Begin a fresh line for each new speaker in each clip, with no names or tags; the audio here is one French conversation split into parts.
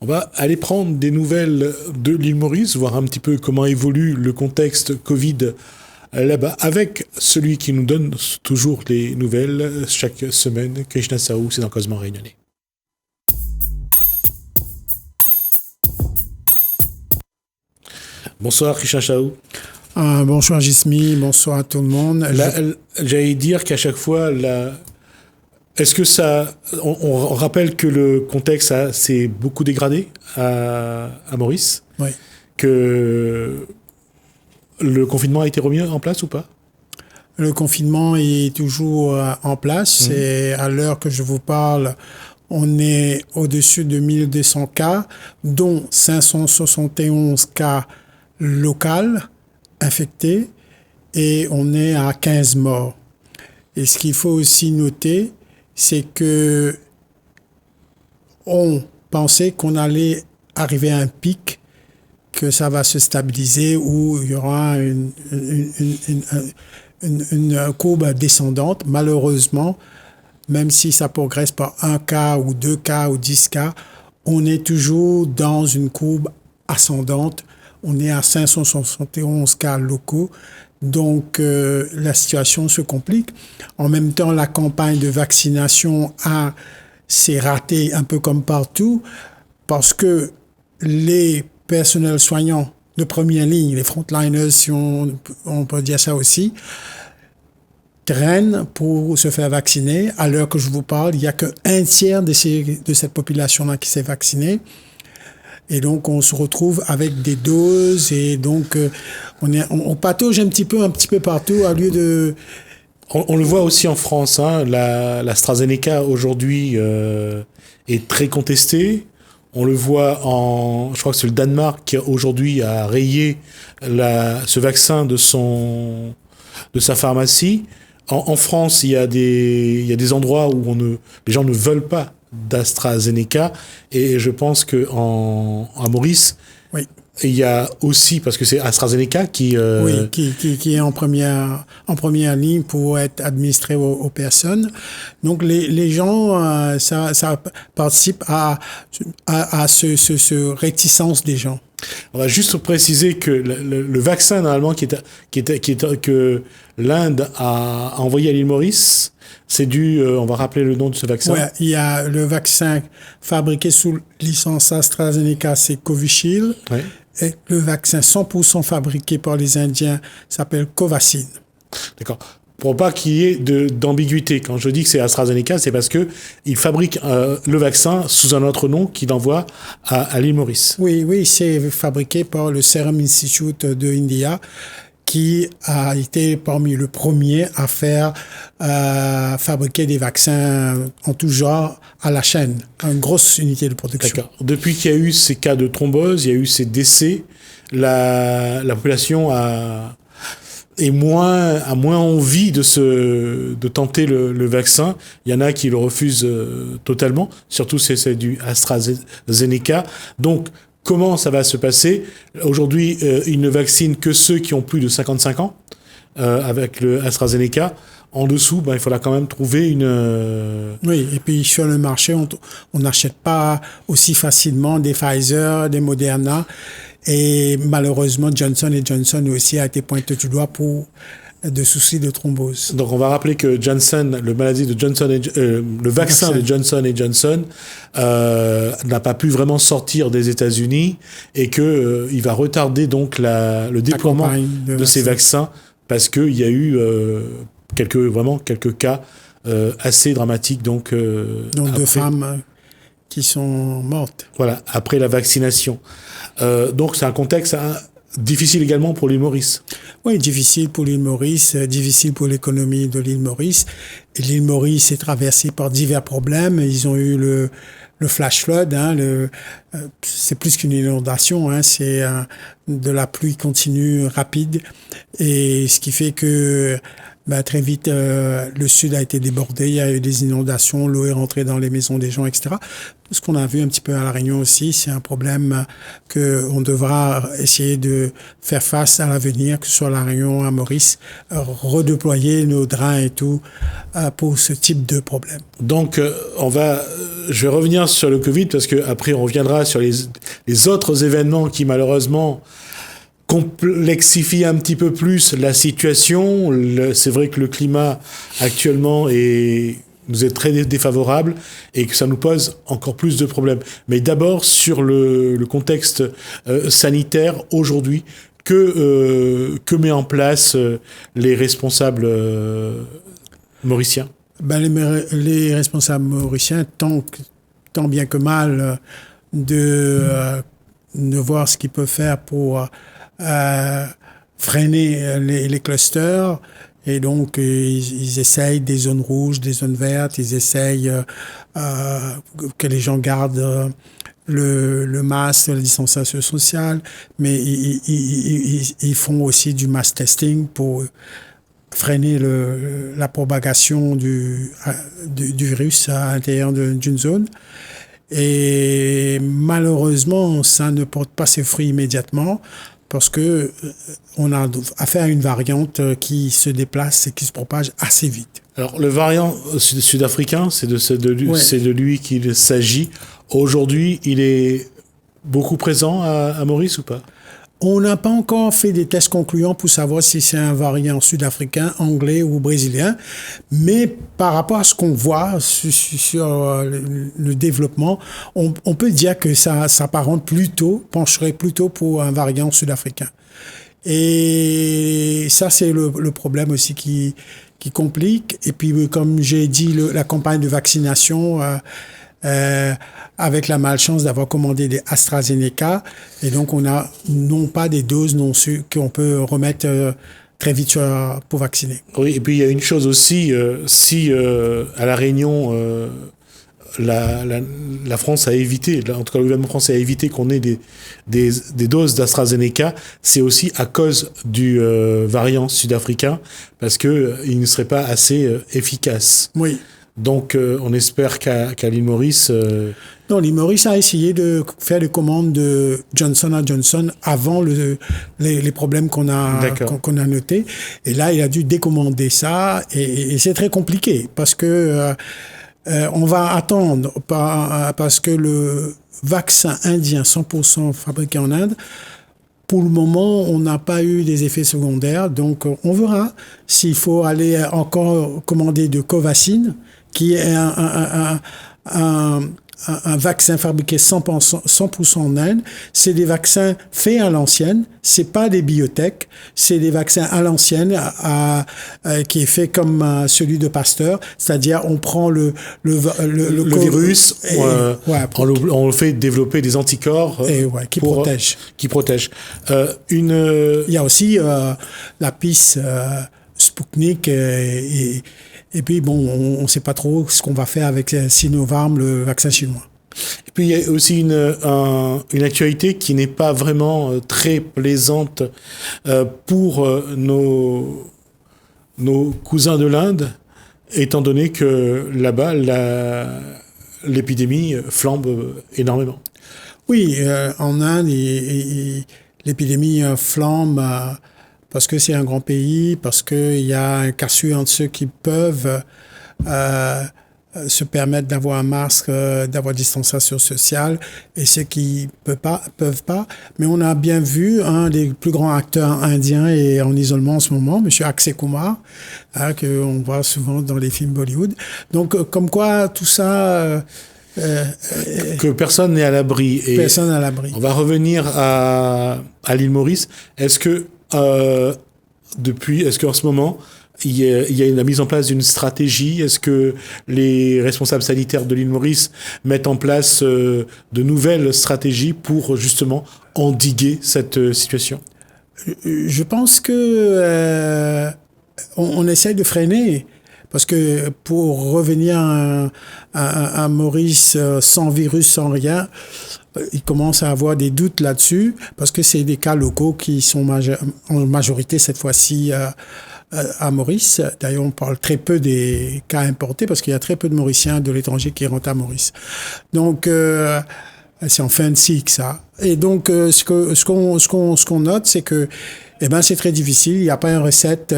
On va aller prendre des nouvelles de l'île Maurice, voir un petit peu comment évolue le contexte Covid là-bas, avec celui qui nous donne toujours les nouvelles chaque semaine, Krishna Saou, c'est dans Cosmo Réunionnais. Bonsoir Krishna Saou.
Bonsoir Jismi, bonsoir à tout le monde.
J'allais dire qu'à chaque fois, est-ce que ça... On rappelle que le contexte s'est beaucoup dégradé à Maurice.
Oui.
Que le confinement a été remis en place ou pas?
Le confinement est toujours en place. Et à l'heure que je vous parle, on est au-dessus de 1200 cas, dont 571 cas locaux infectés, et on est à 15 morts. Et ce qu'il faut aussi noter, c'est que on pensait qu'on allait arriver à un pic, que ça va se stabiliser, où il y aura une courbe descendante. Malheureusement, même si ça progresse par 1 cas ou 2 cas ou 10 cas, on est toujours dans une courbe ascendante. On est à 571 cas locaux. Donc, la situation se complique. En même temps, la campagne de vaccination s'est ratée un peu comme partout, parce que les personnels soignants de première ligne, les frontliners, si on peut dire ça aussi, traînent pour se faire vacciner. À l'heure que je vous parle, il n'y a qu'un tiers de cette population-là qui s'est vaccinée. Et donc, on se retrouve avec des doses, et donc, on patauge un petit peu partout, au lieu de...
On le voit aussi en France, hein, l'AstraZeneca aujourd'hui est très contestée. On le voit je crois que c'est le Danemark qui aujourd'hui a rayé ce vaccin de sa pharmacie. En France, il y a des endroits où les gens ne veulent pas d'AstraZeneca, et je pense que à Maurice,
oui,
il y a aussi, parce que c'est AstraZeneca qui
est en première ligne pour être administré aux personnes. Donc les gens, ça participe à ce réticence des gens.
On va juste préciser que le vaccin normalement que l'Inde a envoyé à l'île Maurice, c'est on va rappeler le nom de ce vaccin.
Ouais, il y a le vaccin fabriqué sous licence AstraZeneca, c'est Covishield. Ouais. Et le vaccin 100% fabriqué par les Indiens s'appelle Covaxin.
D'accord. Pour pas qu'il y ait d'ambiguïté. Quand je dis que c'est AstraZeneca, c'est parce que il fabrique le vaccin sous un autre nom qu'il envoie à l'île Maurice.
Oui, c'est fabriqué par le Serum Institute de India, qui a été parmi le premier à faire fabriquer des vaccins en tout genre à la chaîne, une grosse unité de production.
D'accord. Depuis qu'il y a eu ces cas de thrombose, il y a eu ces décès, la population a moins envie de tenter le vaccin. Il y en a qui le refusent totalement, surtout c'est du AstraZeneca. Donc, comment ça va se passer? Aujourd'hui, ils ne vaccinent que ceux qui ont plus de 55 ans avec le AstraZeneca. En dessous, il faudra quand même trouver une...
Oui, et puis sur le marché, on n'achète pas aussi facilement des Pfizer, des Moderna. Et malheureusement, Johnson & Johnson aussi a été pointé du doigt pour de soucis de thrombose.
Donc on va rappeler que le vaccin de Johnson & Johnson n'a pas pu vraiment sortir des États-Unis, et que il va retarder donc le déploiement de ces vaccins, parce qu'il y a eu quelques cas assez dramatiques, donc
de femmes qui sont mortes.
Voilà, après la vaccination. Donc c'est un contexte difficile également pour l'île Maurice.
Oui, difficile pour l'île Maurice, difficile pour l'économie de l'île Maurice. Et l'île Maurice est traversée par divers problèmes. Ils ont eu le flash flood, c'est plus qu'une inondation, c'est de la pluie continue rapide, et ce qui fait que Ben, très vite, le sud a été débordé, il y a eu des inondations, l'eau est rentrée dans les maisons des gens, etc. Ce qu'on a vu un petit peu à La Réunion aussi, c'est un problème que on devra essayer de faire face à l'avenir, que ce soit à La Réunion, à Maurice, redéployer nos drains et tout pour ce type de problème.
Donc, je vais revenir sur le Covid parce que après on reviendra sur les autres événements qui malheureusement complexifient un petit peu plus la situation. C'est vrai que le climat actuellement nous est très défavorable et que ça nous pose encore plus de problèmes. Mais d'abord sur le contexte sanitaire aujourd'hui, que met en place les responsables mauriciens?
Ben, les responsables mauriciens, tant bien que mal, de voir ce qu'ils peuvent faire pour freiner les clusters. Et donc, ils essayent des zones rouges, des zones vertes, ils essayent que les gens gardent le masque, la distanciation sociale, mais ils font aussi du mass testing pour freiner la propagation du virus à l'intérieur d'une zone. Et malheureusement, ça ne porte pas ses fruits immédiatement parce que on a affaire à une variante qui se déplace et qui se propage assez vite.
Alors, le variant sud-africain, c'est de lui qu'il s'agit. Aujourd'hui, il est beaucoup présent à Maurice ou pas?
On n'a pas encore fait des tests concluants pour savoir si c'est un variant sud-africain, anglais ou brésilien, mais par rapport à ce qu'on voit sur le développement, on peut dire que ça pencherait plutôt pour un variant sud-africain. Et ça, c'est le problème aussi qui complique. Et puis, comme j'ai dit, la campagne de vaccination, avec la malchance d'avoir commandé des AstraZeneca, et donc on a non pas des doses qu'on peut remettre très vite pour vacciner.
Oui, et puis il y a une chose aussi, si à La Réunion, la France a évité, en tout cas le gouvernement français a évité qu'on ait des doses d'AstraZeneca, c'est aussi à cause du variant sud-africain, parce qu'il ne serait pas assez efficace.
Oui.
Donc, on espère qu'à l'île Maurice...
Non, l'île Maurice a essayé de faire des commandes de Johnson & Johnson avant les problèmes qu'on a notés. Et là, il a dû décommander ça. Et c'est très compliqué parce que on va attendre parce que le vaccin indien 100% fabriqué en Inde, pour le moment, on n'a pas eu des effets secondaires. Donc, on verra s'il faut aller encore commander de Covaxin, qui est un vaccin fabriqué 100% en Inde. C'est des vaccins faits à l'ancienne. C'est pas des biotech. C'est des vaccins à l'ancienne, qui est fait comme celui de Pasteur. C'est-à-dire, on prend le
virus, on le fait développer des anticorps
qui protègent.
Qui protègent.
Il y a aussi la piste Sputnik et puis, bon, on ne sait pas trop ce qu'on va faire avec Sinopharm, le vaccin chinois.
Et puis, il y a aussi une actualité qui n'est pas vraiment très plaisante pour nos cousins de l'Inde, étant donné que là-bas, l'épidémie flambe énormément.
Oui, en Inde, l'épidémie flambe... parce que c'est un grand pays, parce qu'il y a un cassure entre ceux qui peuvent se permettre d'avoir un masque, d'avoir distanciation sociale, et ceux qui peuvent pas. Mais on a bien vu un des plus grands acteurs indiens est en isolement en ce moment, M. Akshay Kumar, qu'on voit souvent dans les films Bollywood. Donc, comme quoi, tout ça...
que personne n'est à l'abri.
Personne n'est à l'abri.
On va revenir à l'île Maurice. Est-ce qu'en ce moment, il y a la mise en place d'une stratégie? Est-ce que les responsables sanitaires de l'île Maurice mettent en place de nouvelles stratégies pour justement endiguer cette situation?
Je pense que on essaye de freiner. Parce que pour revenir à Maurice sans virus, sans rien, il commence à avoir des doutes là-dessus, parce que c'est des cas locaux qui sont en majorité cette fois-ci à Maurice. D'ailleurs, on parle très peu des cas importés parce qu'il y a très peu de Mauriciens de l'étranger qui rentrent à Maurice. Donc, c'est en fin de cycle, ça. Et donc, ce qu'on note, c'est que, c'est très difficile. Il n'y a pas une recette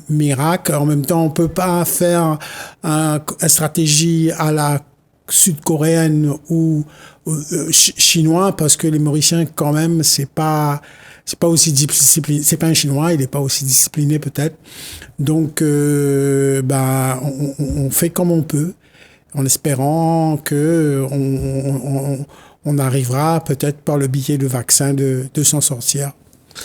miracle. En même temps, on peut pas faire une stratégie à la sud-coréenne ou chinois parce que les Mauriciens, quand même, c'est pas aussi discipliné. C'est pas un Chinois, il est pas aussi discipliné peut-être. Donc, on fait comme on peut, en espérant que on arrivera peut-être par le biais de vaccin de s'en sortir,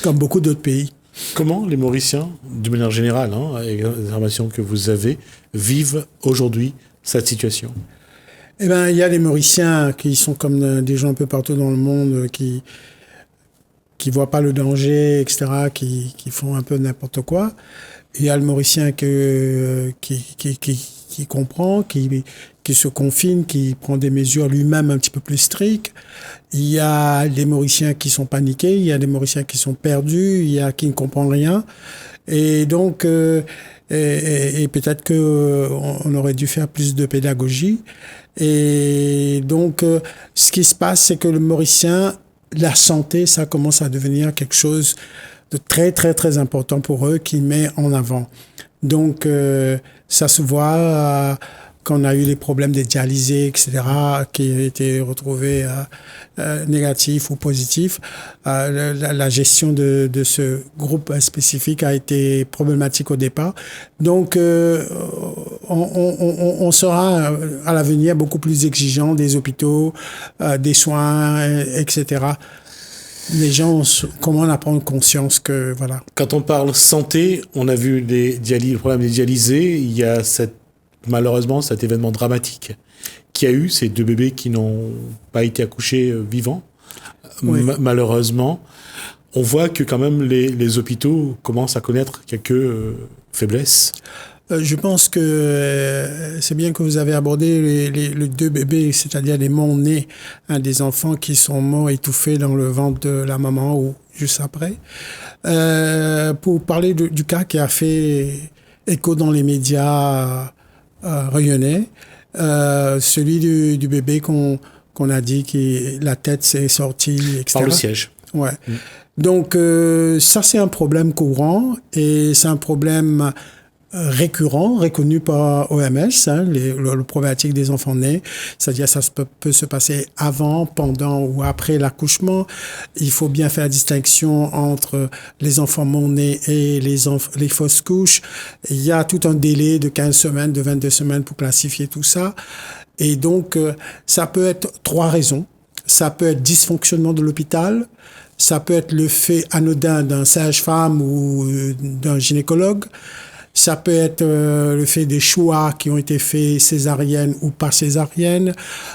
comme beaucoup d'autres pays.
Comment les Mauriciens, de manière générale, avec les informations que vous avez, vivent aujourd'hui cette situation?
Il y a les Mauriciens qui sont comme des gens un peu partout dans le monde qui voient pas le danger, etc., qui font un peu n'importe quoi. Il y a le Mauricien qui comprend, qui se confine, qui prend des mesures lui-même un petit peu plus strictes. Il y a les Mauriciens qui sont paniqués, il y a des Mauriciens qui sont perdus, il y a qui ne comprennent rien. Et donc, et peut-être que on aurait dû faire plus de pédagogie. Et donc, ce qui se passe, c'est que le Mauricien, la santé, ça commence à devenir quelque chose de très, très, très important pour eux, qui met en avant. Donc, ça se voit quand on a eu les problèmes des dialysés, etc., qui ont été retrouvés négatifs ou positifs. La gestion de ce groupe spécifique a été problématique au départ. Donc, on sera à l'avenir beaucoup plus exigeant des hôpitaux, des soins, etc. Les gens commencent à prendre conscience que, voilà.
Quand on parle santé, on a vu le problème des dialysés. Il y a malheureusement cet événement dramatique qui a eu ces 2 bébés qui n'ont pas été accouchés vivants. Oui. Malheureusement, on voit que quand même les hôpitaux commencent à connaître quelques faiblesses.
Je pense que c'est bien que vous avez abordé les 2 bébés, c'est-à-dire les morts-nés, des enfants qui sont morts étouffés dans le ventre de la maman ou juste après. Pour parler du cas qui a fait écho dans les médias rayonnais, celui du bébé qu'on a dit que la tête s'est sortie, etc.
Par le siège.
Ouais. Donc ça, c'est un problème courant et c'est un problème récurrent, reconnu par OMS, le problématique des enfants nés, c'est-à-dire ça peut se passer avant, pendant ou après l'accouchement. Il faut bien faire la distinction entre les enfants morts-nés et les fausses couches. Il y a tout un délai de 15 semaines, de 22 semaines pour classifier tout ça. Et donc, ça peut être 3 raisons. Ça peut être dysfonctionnement de l'hôpital, ça peut être le fait anodin d'un sage-femme ou d'un gynécologue, ça peut être le fait des choix qui ont été faits césarienne ou pas césarienne,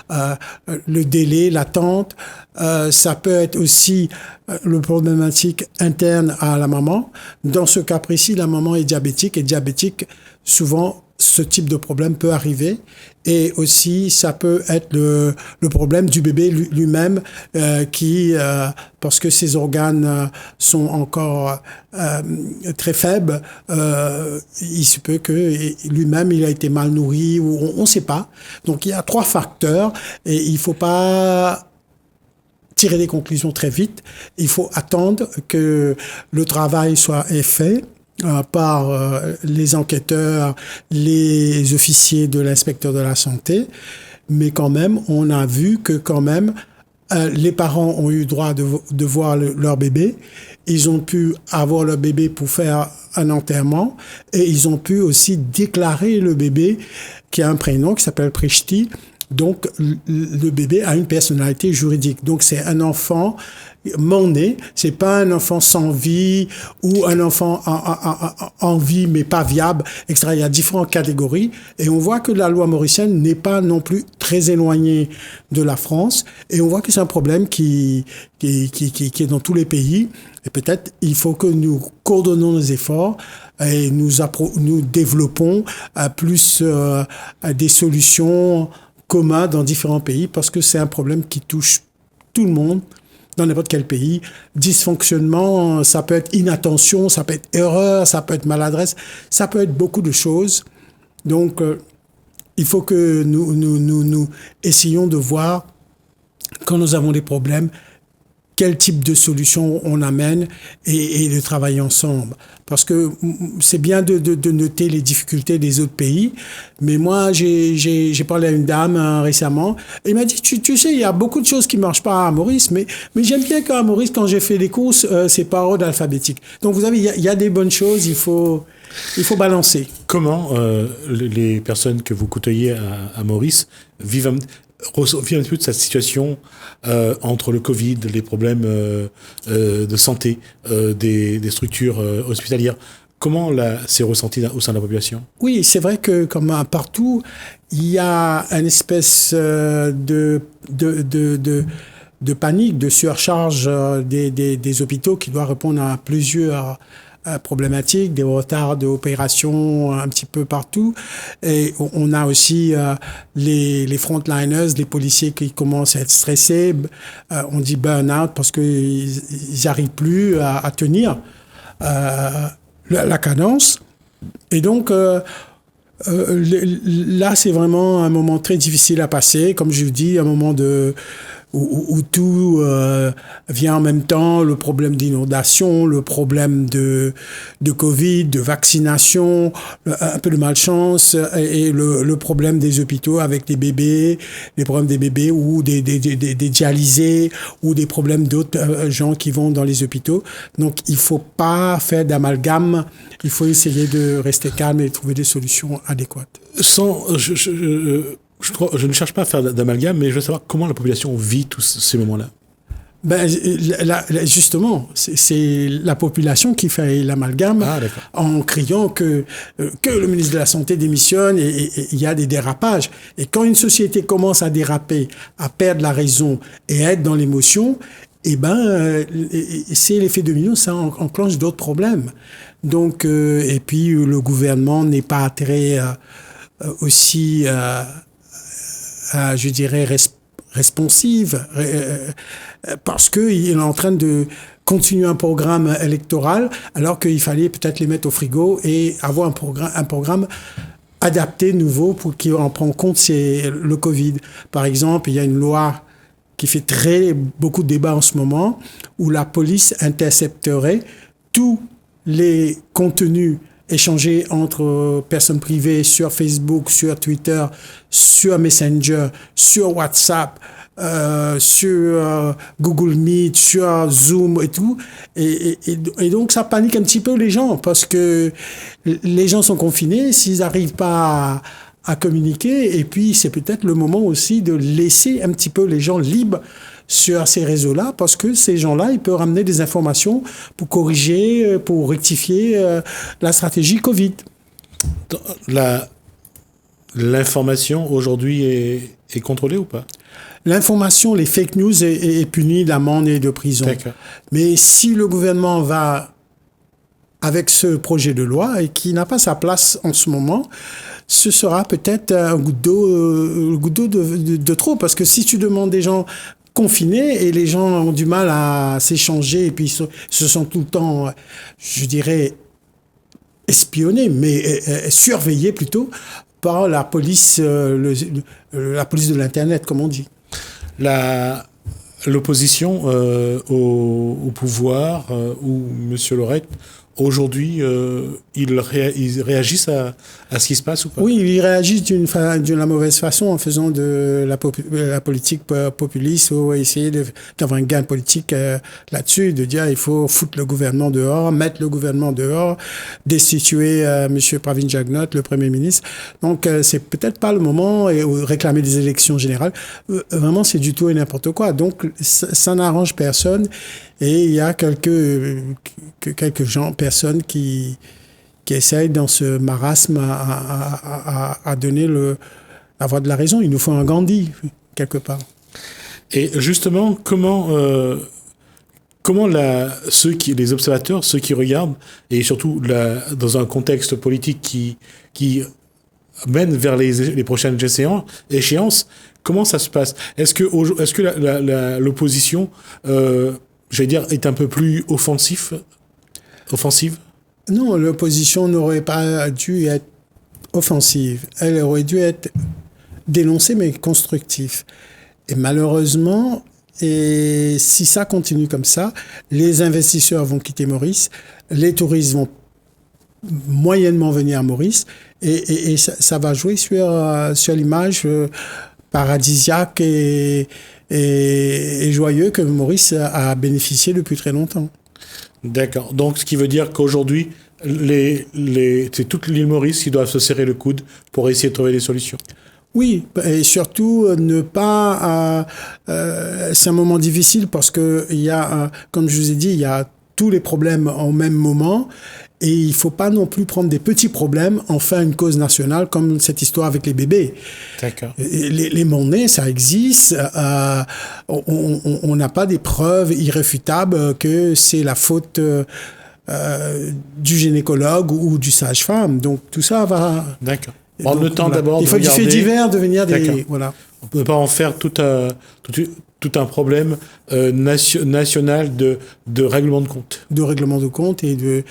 le délai, l'attente. Ça peut être aussi le problématique interne à la maman. Dans ce cas précis, la maman est diabétique et diabétique, souvent, ce type de problème peut arriver. Et aussi, ça peut être le problème du bébé lui-même qui, parce que ses organes sont encore très faibles, il se peut que lui-même, il a été mal nourri ou on ne sait pas. Donc, il y a 3 facteurs et il ne faut pas tirer des conclusions très vite. Il faut attendre que le travail soit fait par les enquêteurs, les officiers de l'inspecteur de la santé, mais quand même, on a vu que quand même, les parents ont eu droit de voir leur bébé, ils ont pu avoir leur bébé pour faire un enterrement, et ils ont pu aussi déclarer le bébé qui a un prénom qui s'appelle Prishti. Donc, le bébé a une personnalité juridique. Donc, c'est un enfant mort-né, c'est pas un enfant sans vie ou un enfant en vie mais pas viable, etc. Il y a différentes catégories et on voit que la loi mauricienne n'est pas non plus très éloignée de la France et on voit que c'est un problème qui est dans tous les pays et peut-être il faut que nous coordonnons nos efforts et nous développons plus des solutions communes dans différents pays parce que c'est un problème qui touche tout le monde dans n'importe quel pays. Dysfonctionnement, ça peut être inattention, ça peut être erreur, ça peut être maladresse, ça peut être beaucoup de choses. Donc, il faut que nous essayons de voir, quand nous avons des problèmes, quel type de solution on amène et de travailler ensemble. Parce que c'est bien de noter les difficultés des autres pays, mais moi, j'ai parlé à une dame récemment, et elle m'a dit, tu sais, il y a beaucoup de choses qui ne marchent pas à Maurice, mais j'aime bien qu'à Maurice, quand j'ai fait des courses, c'est par ordre alphabétique. Donc, vous savez, il y a des bonnes choses, il faut balancer.
Comment les personnes que vous côtoyez à Maurice vivent un petit peu de cette situation entre le Covid, les problèmes de santé des structures hospitalières. Comment c'est ressenti au sein de la population?
Oui, c'est vrai que comme partout, il y a une espèce de panique, de surcharge des hôpitaux qui doit répondre à plusieurs problématiques, des retards d'opérations un petit peu partout. Et on a aussi les frontliners, les policiers qui commencent à être stressés. On dit burn-out parce qu'ils n'arrivent plus à tenir la cadence. Et donc, là, c'est vraiment un moment très difficile à passer. Comme je vous dis, un moment où tout vient en même temps, le problème d'inondation, le problème de Covid, de vaccination, un peu de malchance, et le problème des hôpitaux avec les bébés, les problèmes des bébés ou des dialysés ou des problèmes d'autres gens qui vont dans les hôpitaux. Donc, il faut pas faire d'amalgame, il faut essayer de rester calme et trouver des solutions adéquates.
Je ne cherche pas à faire d'amalgame, mais je veux savoir comment la population vit tous ces moments-là.
Ben, justement, c'est la population qui fait l'amalgame en criant que le ministre de la Santé démissionne et il y a des dérapages. Et quand une société commence à déraper, à perdre la raison et à être dans l'émotion, c'est l'effet domino, ça enclenche d'autres problèmes. Donc, et puis le gouvernement n'est pas très aussi je dirais, responsive, parce qu'il est en train de continuer un programme électoral, alors qu'il fallait peut-être les mettre au frigo et avoir un programme adapté, nouveau, pour qu'il en prenne compte le Covid. Par exemple, il y a une loi qui fait beaucoup de débats en ce moment, où la police intercepterait tous les contenus échangés entre personnes privées sur Facebook, sur Twitter, sur Messenger, sur WhatsApp, sur Google Meet, sur Zoom et tout. Et donc, ça panique un petit peu les gens parce que les gens sont confinés, s'ils n'arrivent pas à communiquer. Et puis, c'est peut-être le moment aussi de laisser un petit peu les gens libres sur ces réseaux-là, parce que ces gens-là, ils peuvent ramener des informations pour corriger, pour rectifier la stratégie Covid.
L'information aujourd'hui est contrôlée ou pas?
L'information, les fake news est punie d'amende et de prison.
D'accord.
Mais si le gouvernement va avec ce projet de loi et qui n'a pas sa place en ce moment, ce sera peut-être un goutte d'eau de trop, parce que si tu demandes des gens confinés et les gens ont du mal à s'échanger et puis se sont tout le temps, je dirais, espionnés, mais surveillés plutôt par la police, la police de l'Internet, comme on dit.
L'opposition au pouvoir ou M. Lorette, aujourd'hui, ils réagissent à ce qui se passe ou pas?
Oui, ils réagissent de la mauvaise façon en faisant de la politique populiste ou essayer d'avoir un gain politique là-dessus, de dire il faut foutre le gouvernement dehors, mettre le gouvernement dehors, destituer M. Pravin Jagnot, le Premier ministre. Donc, c'est peut-être pas le moment et réclamer des élections générales. Vraiment, c'est du tout et n'importe quoi. Donc, ça n'arrange personne. Et il y a quelques personnes qui essayent dans ce marasme à donner la voie de la raison. Il nous faut un Gandhi, quelque part.
Et justement, comment les observateurs, ceux qui regardent, et surtout dans un contexte politique qui mène vers les prochaines échéances. Comment ça se passe? Est-ce que l'opposition, j'allais dire, est un peu plus offensive?
Non, l'opposition n'aurait pas dû être offensive. Elle aurait dû être dénoncée, mais constructive. Et malheureusement, et si ça continue comme ça, les investisseurs vont quitter Maurice, les touristes vont moyennement venir à Maurice, et ça va jouer sur l'image paradisiaque et joyeux que Maurice a bénéficié depuis très longtemps.
D'accord. Donc, ce qui veut dire qu'aujourd'hui, c'est toute l'île Maurice qui doivent se serrer le coude pour essayer de trouver des solutions.
Oui, et surtout ne pas... c'est un moment difficile parce que il y a, comme je vous ai dit, il y a tous les problèmes au même moment. Et il ne faut pas non plus prendre des petits problèmes en faire une cause nationale comme cette histoire avec les bébés.
D'accord.
Les monnaies, ça existe. On n'a pas des preuves irréfutables que c'est la faute du gynécologue ou du sage-femme. Donc tout ça va...
D'accord. Prendre le temps d'abord
de regarder. Il faut du fait divers devenir des...
Voilà. On ne peut pas en faire tout un problème national de règlement de compte.
De règlement de compte et de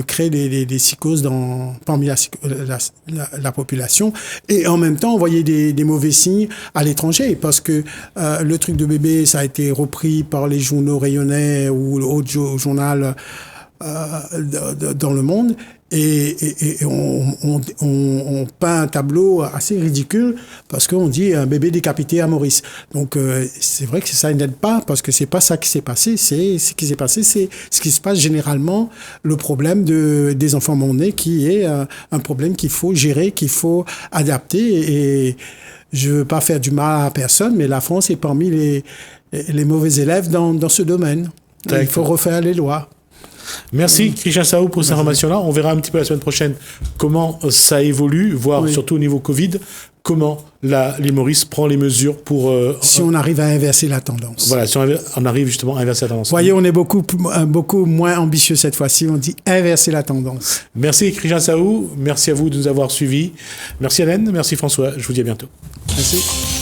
créer des psychoses parmi la population. Et en même temps, envoyer des mauvais signes à l'étranger. Parce que le truc de bébé, ça a été repris par les journaux rayonnais ou autres journal dans le monde. Et on peint un tableau assez ridicule parce qu'on dit un bébé décapité à Maurice. Donc c'est vrai que ça n'aide pas parce que c'est pas ça qui s'est passé. C'est ce qui s'est passé, c'est ce qui se passe généralement, le problème des enfants non-nés qui est un problème qu'il faut gérer, qu'il faut adapter. Et je veux pas faire du mal à personne, mais la France est parmi les mauvais élèves dans ce domaine. Il faut refaire les lois.
Merci Christian Sao pour ces informations-là. On verra un petit peu la semaine prochaine comment ça évolue, voire surtout au niveau Covid, comment l'île Maurice prend les mesures pour...
si on arrive à inverser la tendance.
Voilà, si on arrive justement à inverser la tendance.
Vous voyez, on est beaucoup moins ambitieux cette fois-ci. On dit inverser la tendance.
Merci Christian Sao, merci à vous de nous avoir suivis. Merci Hélène, merci François, je vous dis à bientôt.
Merci.